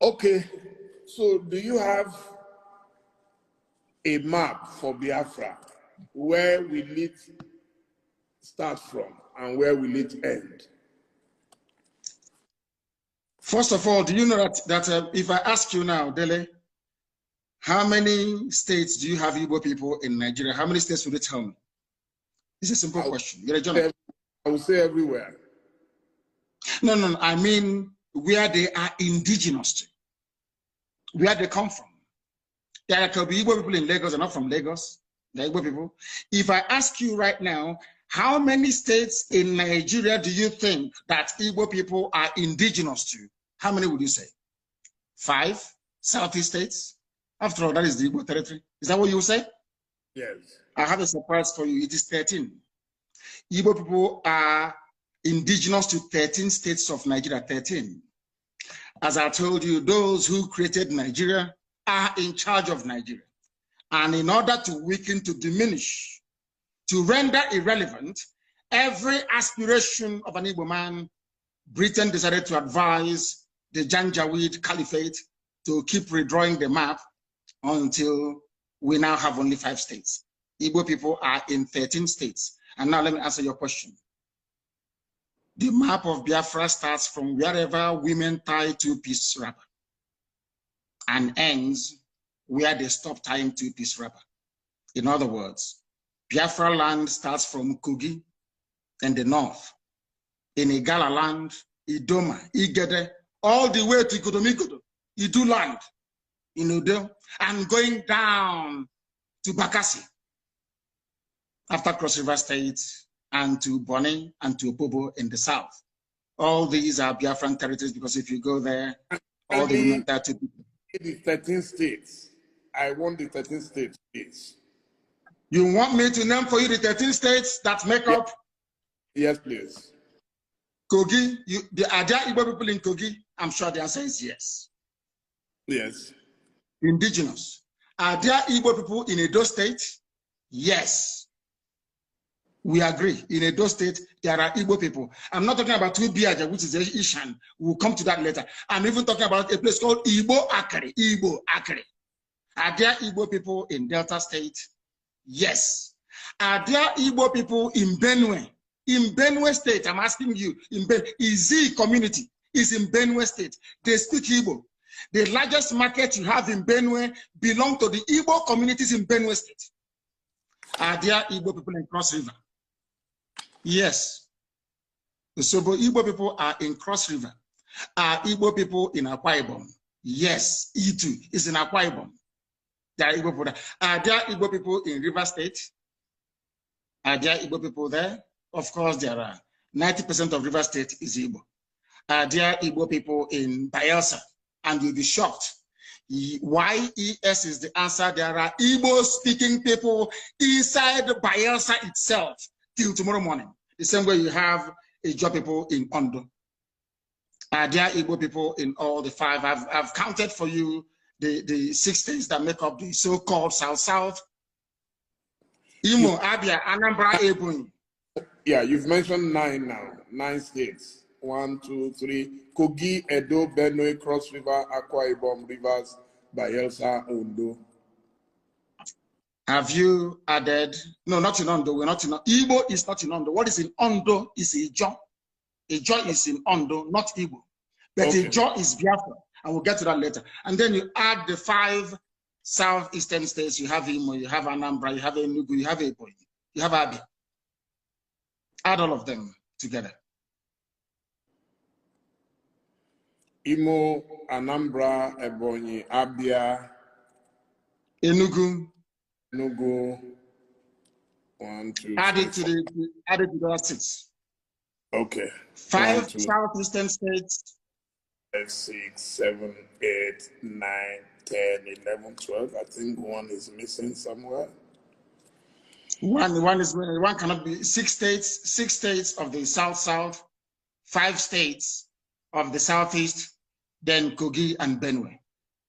Okay, so do you have a map for Biafra? Where will it start from and where will it end? First of all, do you know that if I ask you now, Dele, how many states do you have Igbo people in Nigeria? How many states would you tell me? It's a simple question. You're a journalist. I would say everywhere. No. I mean where they are indigenous to, where they come from. There could be Igbo people in Lagos, they're not from Lagos. They're Igbo people. If I ask you right now, how many states in Nigeria do you think that Igbo people are indigenous to? How many would you say? 5 Southeast states? After all, that is the Igbo territory. Is that what you say? Yes. I have a surprise for you. It is 13. Igbo people are indigenous to 13 states of Nigeria, 13. As I told you, those who created Nigeria are in charge of Nigeria. And in order to weaken, to diminish, to render irrelevant every aspiration of an Igbo man, Britain decided to advise the Janjaweed Caliphate to keep redrawing the map until we now have only 5 states. Igbo people are in 13 states. And now let me answer your question. The map of Biafra starts from wherever women tie 2-piece wrapper and ends where they stop tying 2-piece wrapper. In other words, Biafra land starts from Kogi in the north, in Igala land, Idoma, Igede, all the way to Godomigodo, Idu land, in Udo, and going down to Bakassi, after Cross River State, and to Bonny and to Opobo in the south. All these are Biafran territories because if you go there, all the women there to the 13 states. I want the 13 states, please. You want me to name for you the 13 states that make up? Yes, please. Kogi, are there Igbo people in Kogi? I'm sure the answer is yes. Yes. Indigenous. Are there Igbo people in Edo State? Yes. We agree. In Edo State, there are Igbo people. I'm not talking about Tubiaja, which is Ishan. We'll come to that later. I'm even talking about a place called Igbo Akari. Igbo Akari. Are there Igbo people in Delta State? Yes. Are there Igbo people in Benue? In Benue State, I'm asking you, in Izi community is in Benue State. They speak Igbo. The largest market you have in Benue belong to the Igbo communities in Benue State. Are there Igbo people in Cross River? Yes. So Igbo people are in Cross River. Are Igbo people in Akwa Ibom? Yes. Itu is in Akwa Ibom. There are Igbo people there. Are there Igbo people in River State? Are there Igbo people there? Of course there are. 90% of River State is Igbo. Are there Igbo people in Bayelsa? And you'll be shocked. YES is the answer. There are Igbo-speaking people inside Bayelsa itself till tomorrow morning. The same way you have Igbo people in Ondo. Are there Igbo people in all the 5? I've counted for you the 6 states that make up the so-called South-South. Imo, Abia, Anambra, Ebonyi. Yeah, you've mentioned 9 now. 9 states. 1, 2, 3. Kogi, Edo, Benue, Cross River, Akwa Ibom, Rivers, Bayelsa, Ondo. Have you added? No, not in Ondo. We're not in Ondo. Igbo is not in Ondo. What is in Ondo is Ijo. Ijo is in Ondo, not Igbo. But okay. Ijo is Biafra, and we'll get to that later. And then you add the 5 southeastern states. You have Imo, you have Anambra, you have Enugu, you have Ebonyi, you have Abia. Add all of them together. Imo, Anambra, Ebonyi, Abia, Enugu. 1, 2. Add it to the 6. Okay. 5 southeastern states. 5, 6, 7, 8, 9, 10, 11, 12. I think 1 is missing somewhere. One cannot be 6 states. 6 states of the South, 5 states of the Southeast, then Kogi and Benue,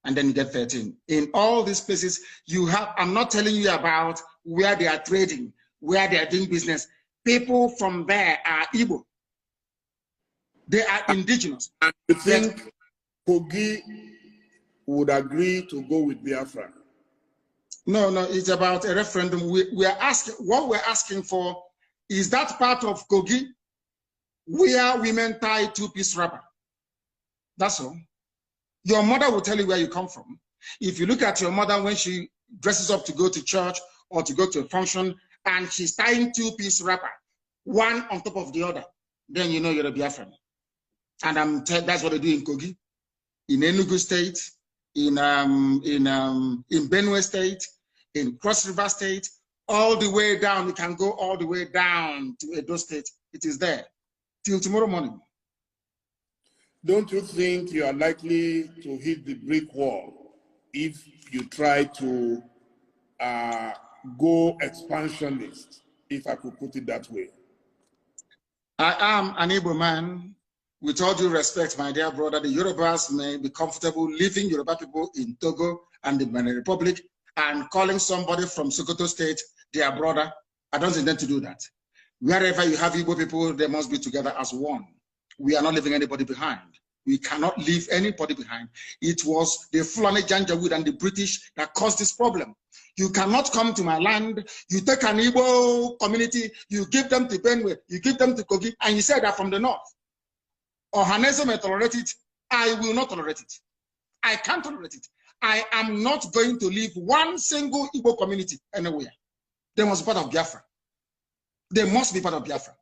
and then you get 13. In all these places, you have. I'm not telling you about where they are trading, where they are doing business. People from there are Igbo. They are indigenous. And you think Kogi would agree to go with Biafra? No, it's about a referendum. We are asking, what we're asking for is that part of Kogi where women tie two-piece wrapper. That's all. Your mother will tell you where you come from. If you look at your mother when she dresses up to go to church or to go to a function and she's tying two-piece wrapper, one on top of the other, then you know you're a Biafran. And that's what they do in Kogi, in Enugu State, in Benue State, in Cross River State, all the way down. You can go all the way down to Edo State. It is there till tomorrow morning. Don't you think you are likely to hit the brick wall if you try to go expansionist, if I could put it that way? I am an Igbo man. With all due respect, my dear brother, the Yorubas may be comfortable leaving Yoruba people in Togo and the Benin Republic and calling somebody from Sokoto State their brother. I don't intend to do that. Wherever you have Igbo people, they must be together as one. We are not leaving anybody behind. We cannot leave anybody behind. It was the Fulani Janjaweed and the British that caused this problem. You cannot come to my land, you take an Igbo community, you give them to Benue, you give them to Kogi, and you say they're from the north. Ohanese may tolerate it. I will not tolerate it. I can't tolerate it. I am not going to leave one single Igbo community anywhere. They must be part of Biafra. They must be part of Biafra.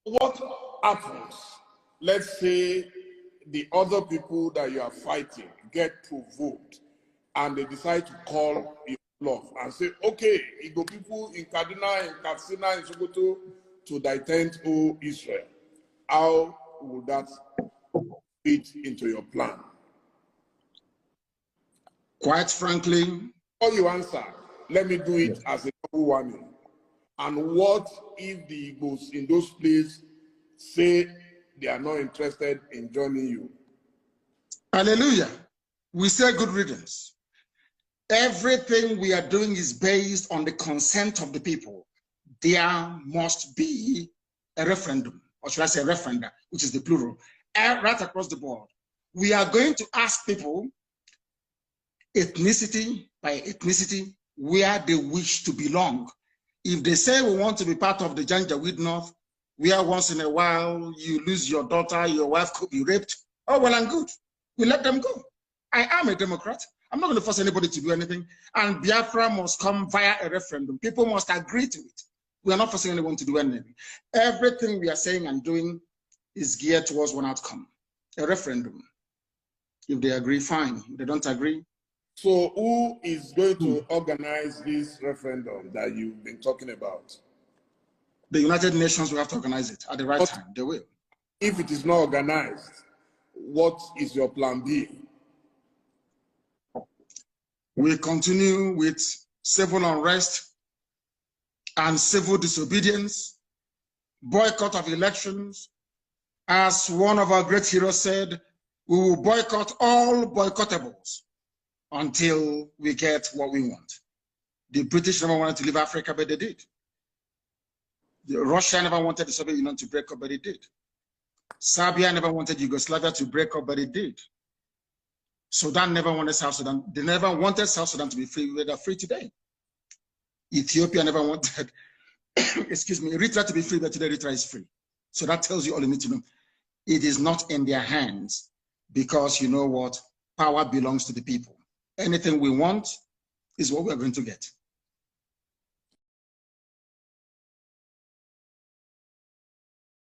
What happens? Let's say the other people that you are fighting get provoked and they decide to call you bluff and say, okay, Igbo people in Kaduna, in Katsina, in Sokoto to defend Israel. How will that fit into your plan? Quite frankly, before you answer, let me do it as a double warning. And what if the Igbos in those places say they are not interested in joining you? Hallelujah. We say good riddance. Everything we are doing is based on the consent of the people. There must be a referendum, or should I say referenda, which is the plural, right across the board. We are going to ask people ethnicity by ethnicity where they wish to belong. If they say we want to be part of the Janjaweed North, where once in a while you lose your daughter, your wife could be raped, oh, well and good. We let them go. I am a Democrat. I'm not going to force anybody to do anything. And Biafra must come via a referendum. People must agree to it. We are not forcing anyone to do anything. Everything we are saying and doing is geared towards one outcome, a referendum. If they agree, fine. If they don't agree. So who is going to organize this referendum that you've been talking about? The United Nations will have to organize it at the right time. They will. If it is not organized, what is your plan B? We continue with civil unrest and civil disobedience, boycott of elections. As one of our great heroes said, we will boycott all boycottables until we get what we want. The British never wanted to leave Africa, but they did. Russia never wanted the Soviet Union to break up, but it did. Serbia never wanted Yugoslavia to break up, but it did. Sudan never wanted South Sudan. They never wanted South Sudan to be free. They're free today. Ethiopia never wanted, excuse me, Eritrea to be free, but today Eritrea is free. So that tells you all you need to know. It is not in their hands because you know what? Power belongs to the people. Anything we want is what we're going to get.